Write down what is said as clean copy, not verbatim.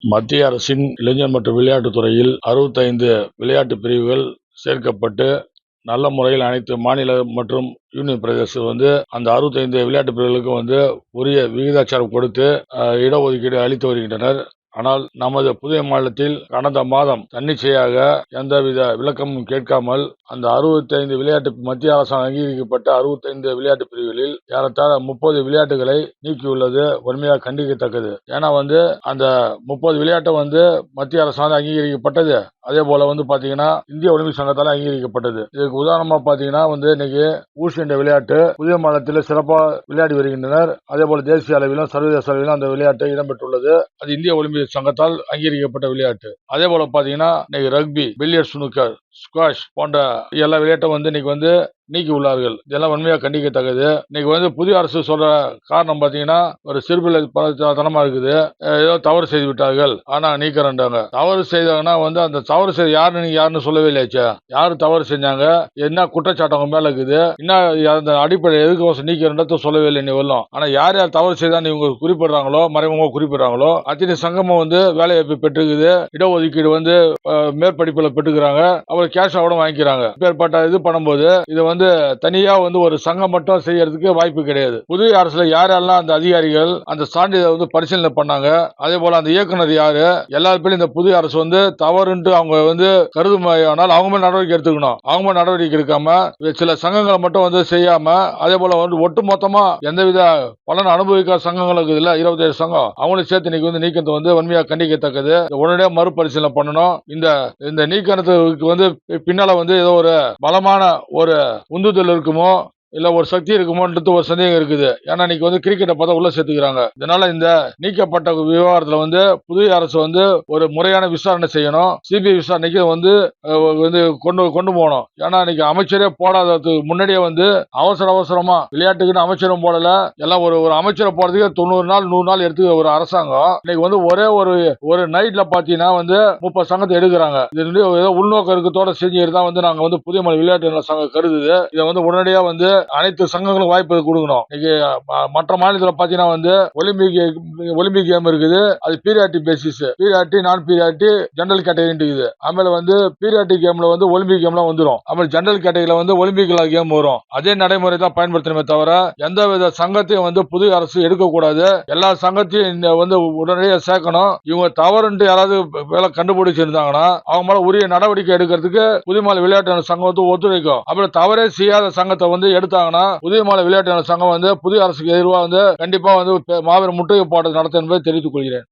மத்திய அரசின் இளைஞர் மற்றும் விளையாட்டுத் துறையில் 65 விளையாட்டு பிரிவுகள் சேர்க்கப்பட்டு நல்ல முறையில் அனைத்து மாநில மற்றும் யூனியன் பிரதேசம் அந்த 65 விளையாட்டு பிரிவுகளுக்கும் உரிய விகிதாச்சாரம் கொடுத்து இடஒதுக்கீடு அளித்து வருகின்றனர். ஆனால் நமது புதிய மாநிலத்தில் கடந்த மாதம் தன்னிச்சையாக எந்தவித விளக்கமும் கேட்காமல் அந்த 65 விளையாட்டு மத்திய அரசால் அங்கீகரிக்கப்பட்ட 65 விளையாட்டு பிரிவுகளில் ஏறத்தாழ 30 விளையாட்டுகளை நீக்கியுள்ளது வன்மையாக கண்டிக்கத்தக்கது. ஏன்னா அந்த 30 விளையாட்டு மத்திய அரசால் அங்கீகரிக்கப்பட்டது. அதே போல பாத்தீங்கன்னா இந்திய ஒலிம்பிக் சங்கத்தால் அங்கீகரிக்கப்பட்டது. இதுக்கு உதாரணமா பாத்தீங்கன்னா இன்னைக்கு ஊஷ் என்ற விளையாட்டு புதிய மாநிலத்தில் சிறப்பாக விளையாடி வருகின்றனர். அதே போல தேசிய அளவிலும் சர்வதேச அளவிலும் அந்த விளையாட்டு இடம்பெற்றுள்ளது. அது இந்திய ஒலிம்பிக் சங்கத்தால் அங்கீகரிக்கப்பட்ட விளையாட்டு. அதே போல பாத்தீங்கன்னா இன்னைக்கு ரக்பி, பில்லியர்ட்ஸ், ஸ்னூக்கர், ஸ்குவாஷ் போன்ற எல்லா விளையாட்டும் இன்னைக்கு நீக்கி உள்ளார்கள். இதெல்லாம் வன்மையாக கண்டிக்கத்தக்கது. இன்னைக்கு புதிய அரசு சொல்ற காரணம் பாத்தீங்கன்னா ஒரு சிறுபிள்ளை தனமா இருக்குது. ஏதோ தவறு செய்து விட்டார்கள் ஆனா நீக்கிறேன்டாங்க. தவறு செய்தாங்கன்னா அந்த தவறு செய்த யாருன்னு சொல்லவே இல்லையாச்சா? யாரு தவறு செஞ்சாங்க, என்ன குற்றச்சாட்டு அவங்க மேல இருக்குது, என்ன அந்த அடிப்படை எதுக்கு நீக்கிறன்றத சொல்லவே இல்லை இன்னும். ஆனா யார் யார் தவறு செய்தான்னு இவங்க குறிப்பிடுறாங்களோ, மறைமுகமாக குறிப்பிடுறாங்களோ அத்தனை சங்கமும் வேலைவாய்ப்பு பெற்றுக்குது. இடஒதுக்கீடு மேற்படிப்புல பெற்றுக்கிறாங்க. அவர் கேஷ் கூட வாங்கிக்கிறாங்க. பேர்பட்ட இது பண்ணும்போது இது தனியா ஒரு சங்கம் மட்டும் செய்யறதுக்கு வாய்ப்பு கிடையாது. புதிய அரசுல யாரெல்லாம் அந்த அதிகாரிகள் அந்த சான்றிதழ் பரிசீலனை பண்ணாங்க, அதே போல அந்த இயக்குனர் யாரு, எல்லாருமே இந்த புதிய அரசு தவறுன்ட்டு அவங்க கருதுமையானால் அவங்க மேல் நடவடிக்கை எடுத்துக்கணும். அவங்க மேல் நடவடிக்கை எடுக்காம சில சங்கங்களை மட்டும் செய்யாம அதே போல ஒட்டு மொத்தமா எந்தவித பலன் அனுபவிக்காத சங்கங்கள் இருக்குதுல்ல, 27 சங்கம், அவங்களும் சேர்த்து இன்னைக்கு நீக்கத்தை வன்மையாக கண்டிக்கத்தக்கது. உடனடியாக மறுபரிசீலனை பண்ணணும். இந்த நீக்கத்துக்கு பின்னால ஏதோ ஒரு பலமான ஒரு உந்துதல் இருக்குமோ இல்ல ஒரு சக்தி இருக்குமோன்றது ஒரு சந்தேகம் இருக்குது. ஏன்னா இன்னைக்கு கிரிக்கெட்டை பார்த்தா உள்ள சேர்த்துக்கிறாங்க. இதனால இந்த நீக்கப்பட்ட விவகாரத்துல புதிய அரசு ஒரு முறையான விசாரணை செய்யணும். சிபிஐ விசாரணைக்கு கொண்டு போகணும். ஏன்னா இன்னைக்கு அமைச்சரே போடாததுக்கு முன்னாடியே அவசரமா விளையாட்டுக்குன்னு அமைச்சரும் போடல. எல்லாம் ஒரு அமைச்சரை போறதுக்கு 90 நாள் 100 நாள் எடுத்து ஒரு அரசாங்கம் இன்னைக்கு ஒரே ஒரு நைட்ல பாத்தீங்கன்னா 30 சங்கத்தை எடுக்கிறாங்க. இது ஏதோ உள்நோக்க இருக்கத்தோட செஞ்சுட்டு தான் நாங்க புதிய மாநில விளையாட்டு சங்கம் கருதுது. இதை உடனடியா அனைத்து சங்கங்களும் வாய்ப்பு கொடுக்கணும். இன்னைக்கு மற்ற மாநிலத்தில் பாத்தீங்கன்னா ஒலிம்பிக் கேம் இருக்குது. அது பீரியாடிக் பேசிஸ், பீரியாடிக், நான் பீரியாடிக், ஜெனரல் கேட்டகரி இருக்குது. ஆಮೇಲೆ பீரியாடிக் கேம்ல ஒலிம்பிக் கேம்லாம் வந்துடும். ஆಮೇಲೆ ஜெனரல் கேட்டகரியில ஒலிம்பிக் கேம் வரும். அதே நடைமுறை தான் பயன்படுத்தணுமே தவிர எந்தவித சங்கத்தையும் புதிய அரசு எடுக்கக்கூடாது. எல்லா சங்கத்தையும் உடனடியாக சேர்க்கணும். இவங்க தவறுன்ட்டு யாராவது வேலை கண்டுபிடிச்சிருந்தாங்கன்னா அவங்க மேல உரிய நடவடிக்கை எடுக்கிறதுக்கு புதிய மாநில விளையாட்டு சங்கம் ஒத்துழைக்கும். அப்புறம் தவறே செய்யாத சங்கத்தை எடுத்தாங்கன்னா புதிய மாநில விளையாட்டு சங்கம் புதிய அரசுக்கு எதிராக கண்டிப்பா மாபெரும் முற்றுகை போராட்டம் நடத்தும் என்பதை தெரிவித்துக் கொள்கிறேன்.